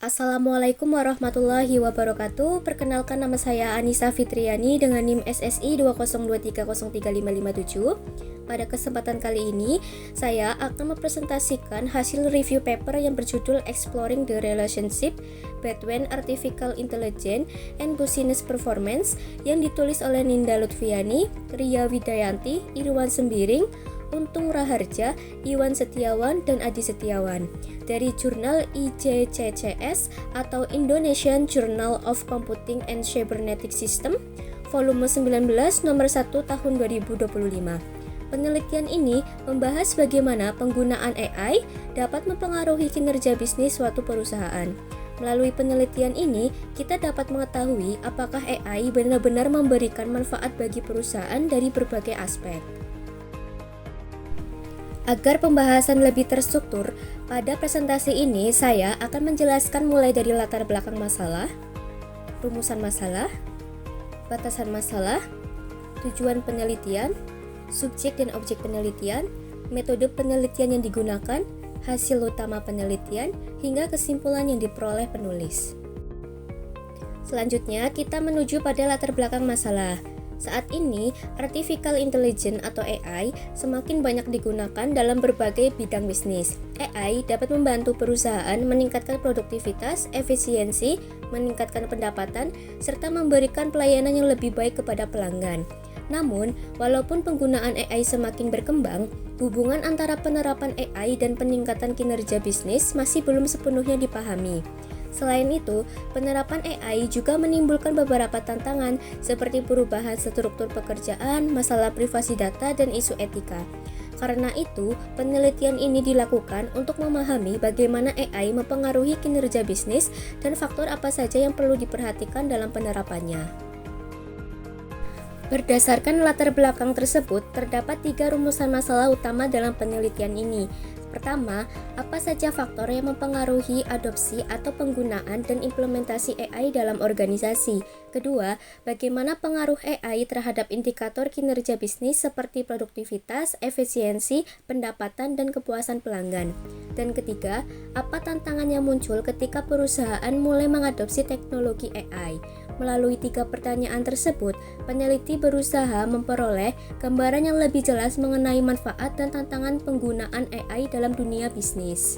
Assalamualaikum warahmatullahi wabarakatuh. Perkenalkan, nama saya Anissa Fitriani dengan NIM SSI 202303557. Pada kesempatan kali ini, saya akan mempresentasikan hasil review paper yang berjudul Exploring the Relationship Between Artificial Intelligence and Business Performance yang ditulis oleh Ninda Lutfiani, Ria Widayanti, Irwan Sembiring, Untung Raharja, Iwan Setiawan, dan Adi Setiawan dari jurnal IJCCS atau Indonesian Journal of Computing and Cybernetic System, volume 19 nomor 1 tahun 2025. Penelitian ini membahas bagaimana penggunaan AI dapat mempengaruhi kinerja bisnis suatu perusahaan. Melalui penelitian ini, kita dapat mengetahui apakah AI benar-benar memberikan manfaat bagi perusahaan dari berbagai aspek. Agar pembahasan lebih terstruktur, pada presentasi ini saya akan menjelaskan mulai dari latar belakang masalah, rumusan masalah, batasan masalah, tujuan penelitian, subjek dan objek penelitian, metode penelitian yang digunakan, hasil utama penelitian, hingga kesimpulan yang diperoleh penulis. Selanjutnya, kita menuju pada latar belakang masalah. Saat ini, Artificial Intelligence atau AI semakin banyak digunakan dalam berbagai bidang bisnis. AI dapat membantu perusahaan meningkatkan produktivitas, efisiensi, meningkatkan pendapatan, serta memberikan pelayanan yang lebih baik kepada pelanggan. Namun, walaupun penggunaan AI semakin berkembang, hubungan antara penerapan AI dan peningkatan kinerja bisnis masih belum sepenuhnya dipahami. Selain itu, penerapan AI juga menimbulkan beberapa tantangan seperti perubahan struktur pekerjaan, masalah privasi data, dan isu etika. Karena itu, penelitian ini dilakukan untuk memahami bagaimana AI mempengaruhi kinerja bisnis dan faktor apa saja yang perlu diperhatikan dalam penerapannya. Berdasarkan latar belakang tersebut, terdapat 3 rumusan masalah utama dalam penelitian ini. Pertama, apa saja faktor yang mempengaruhi adopsi atau penggunaan dan implementasi AI dalam organisasi? Kedua, bagaimana pengaruh AI terhadap indikator kinerja bisnis seperti produktivitas, efisiensi, pendapatan, dan kepuasan pelanggan? Dan ketiga, apa tantangan yang muncul ketika perusahaan mulai mengadopsi teknologi AI? Melalui 3 pertanyaan tersebut, peneliti berusaha memperoleh gambaran yang lebih jelas mengenai manfaat dan tantangan penggunaan AI dalam dunia bisnis.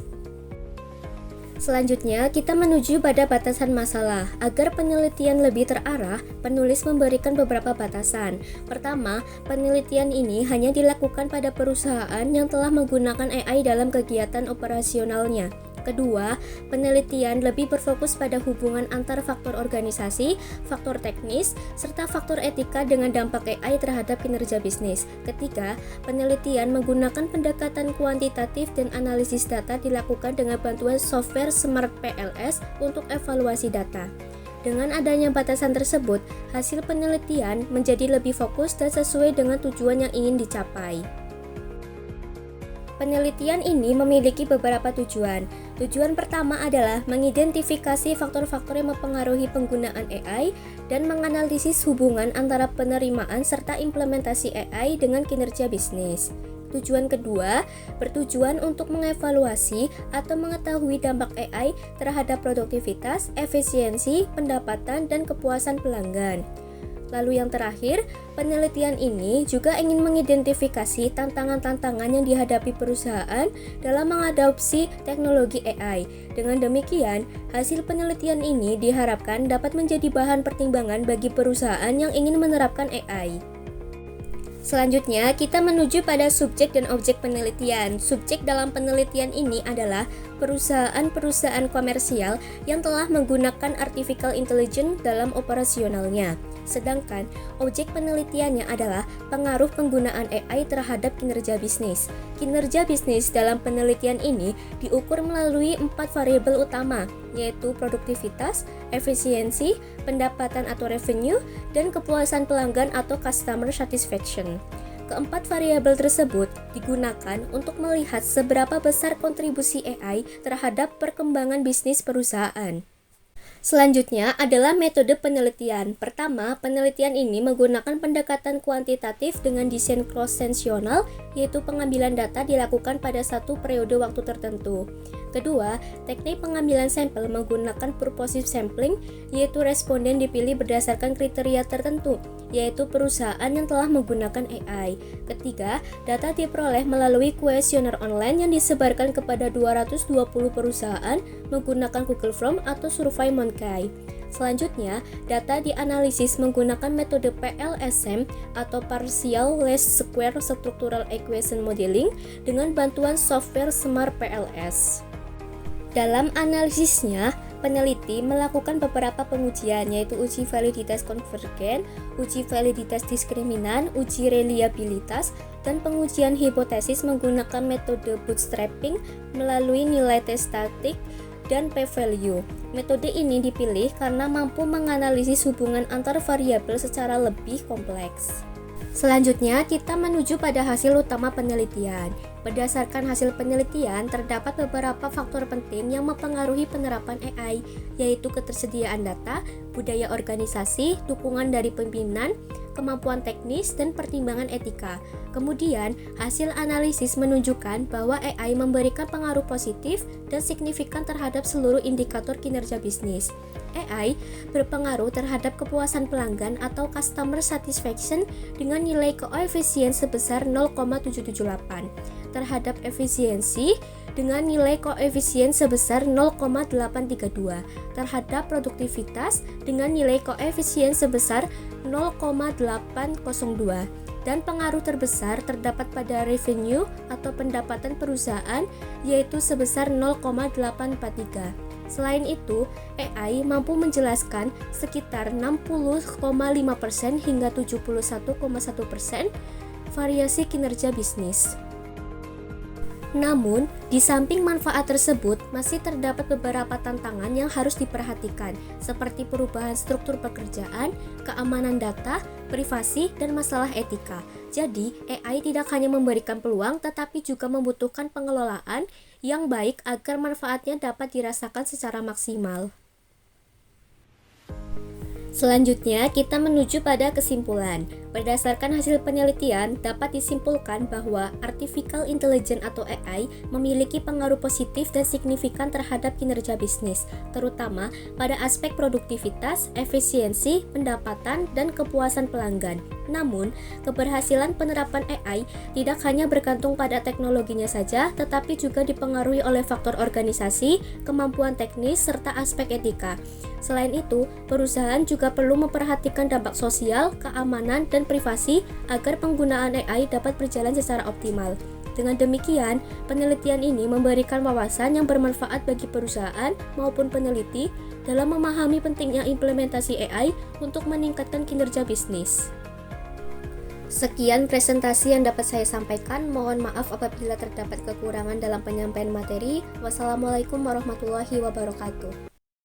Selanjutnya, kita menuju pada batasan masalah. Agar penelitian lebih terarah, penulis memberikan beberapa batasan. Pertama, penelitian ini hanya dilakukan pada perusahaan yang telah menggunakan AI dalam kegiatan operasionalnya. Kedua, penelitian lebih berfokus pada hubungan antar faktor organisasi, faktor teknis, serta faktor etika dengan dampak AI terhadap kinerja bisnis. Ketiga, penelitian menggunakan pendekatan kuantitatif dan analisis data dilakukan dengan bantuan software Smart PLS untuk evaluasi data. Dengan adanya batasan tersebut, hasil penelitian menjadi lebih fokus dan sesuai dengan tujuan yang ingin dicapai. Penelitian ini memiliki beberapa tujuan. Tujuan pertama adalah mengidentifikasi faktor-faktor yang mempengaruhi penggunaan AI dan menganalisis hubungan antara penerimaan serta implementasi AI dengan kinerja bisnis. Tujuan kedua bertujuan untuk mengevaluasi atau mengetahui dampak AI terhadap produktivitas, efisiensi, pendapatan, dan kepuasan pelanggan. Lalu yang terakhir, penelitian ini juga ingin mengidentifikasi tantangan-tantangan yang dihadapi perusahaan dalam mengadopsi teknologi AI. Dengan demikian, hasil penelitian ini diharapkan dapat menjadi bahan pertimbangan bagi perusahaan yang ingin menerapkan AI. Selanjutnya, kita menuju pada subjek dan objek penelitian. Subjek dalam penelitian ini adalah perusahaan-perusahaan komersial yang telah menggunakan artificial intelligence dalam operasionalnya. Sedangkan objek penelitiannya adalah pengaruh penggunaan AI terhadap kinerja bisnis. Kinerja bisnis dalam penelitian ini diukur melalui 4 variabel utama, yaitu produktivitas, efisiensi, pendapatan atau revenue, dan kepuasan pelanggan atau customer satisfaction. Keempat variabel tersebut digunakan untuk melihat seberapa besar kontribusi AI terhadap perkembangan bisnis perusahaan. Selanjutnya adalah metode penelitian. Pertama, penelitian ini menggunakan pendekatan kuantitatif dengan desain cross-sectional, yaitu pengambilan data dilakukan pada satu periode waktu tertentu. Kedua, teknik pengambilan sampel menggunakan purposive sampling, yaitu responden dipilih berdasarkan kriteria tertentu, yaitu perusahaan yang telah menggunakan AI. Ketiga, data diperoleh melalui kuesioner online yang disebarkan kepada 220 perusahaan menggunakan Google Form atau survei Monkai. Selanjutnya, data dianalisis menggunakan metode PLSM atau Partial Least Square Structural Equation Modeling dengan bantuan software Semar PLS. Dalam analisisnya, peneliti melakukan beberapa pengujian, yaitu uji validitas konvergen, uji validitas diskriminan, uji reliabilitas, dan pengujian hipotesis menggunakan metode bootstrapping melalui nilai tes statik dan p-value. Metode ini dipilih karena mampu menganalisis hubungan antar variabel secara lebih kompleks. Selanjutnya, kita menuju pada hasil utama penelitian. Berdasarkan hasil penelitian, terdapat beberapa faktor penting yang mempengaruhi penerapan AI, yaitu ketersediaan data, budaya organisasi, dukungan dari pimpinan, kemampuan teknis, dan pertimbangan etika. Kemudian, hasil analisis menunjukkan bahwa AI memberikan pengaruh positif dan signifikan terhadap seluruh indikator kinerja bisnis. AI berpengaruh terhadap kepuasan pelanggan atau customer satisfaction dengan nilai koefisien sebesar 0,778, terhadap efisiensi dengan nilai koefisien sebesar 0,832, terhadap produktivitas dengan nilai koefisien sebesar 0,802, dan pengaruh terbesar terdapat pada revenue atau pendapatan perusahaan, yaitu sebesar 0,843. Selain itu, AI mampu menjelaskan sekitar 60,5% hingga 71,1% variasi kinerja bisnis. Namun, di samping manfaat tersebut, masih terdapat beberapa tantangan yang harus diperhatikan, seperti perubahan struktur pekerjaan, keamanan data, privasi, dan masalah etika. Jadi, AI tidak hanya memberikan peluang, tetapi juga membutuhkan pengelolaan yang baik agar manfaatnya dapat dirasakan secara maksimal. Selanjutnya, kita menuju pada kesimpulan. Berdasarkan hasil penelitian, dapat disimpulkan bahwa artificial intelligence atau AI memiliki pengaruh positif dan signifikan terhadap kinerja bisnis, terutama pada aspek produktivitas, efisiensi, pendapatan, dan kepuasan pelanggan. Namun, keberhasilan penerapan AI tidak hanya bergantung pada teknologinya saja, tetapi juga dipengaruhi oleh faktor organisasi, kemampuan teknis, serta aspek etika. Selain itu, perusahaan juga perlu memperhatikan dampak sosial, keamanan, dan privasi agar penggunaan AI dapat berjalan secara optimal. Dengan demikian, penelitian ini memberikan wawasan yang bermanfaat bagi perusahaan maupun peneliti dalam memahami pentingnya implementasi AI untuk meningkatkan kinerja bisnis. Sekian presentasi yang dapat saya sampaikan. Mohon maaf apabila terdapat kekurangan dalam penyampaian materi. Wassalamualaikum warahmatullahi wabarakatuh.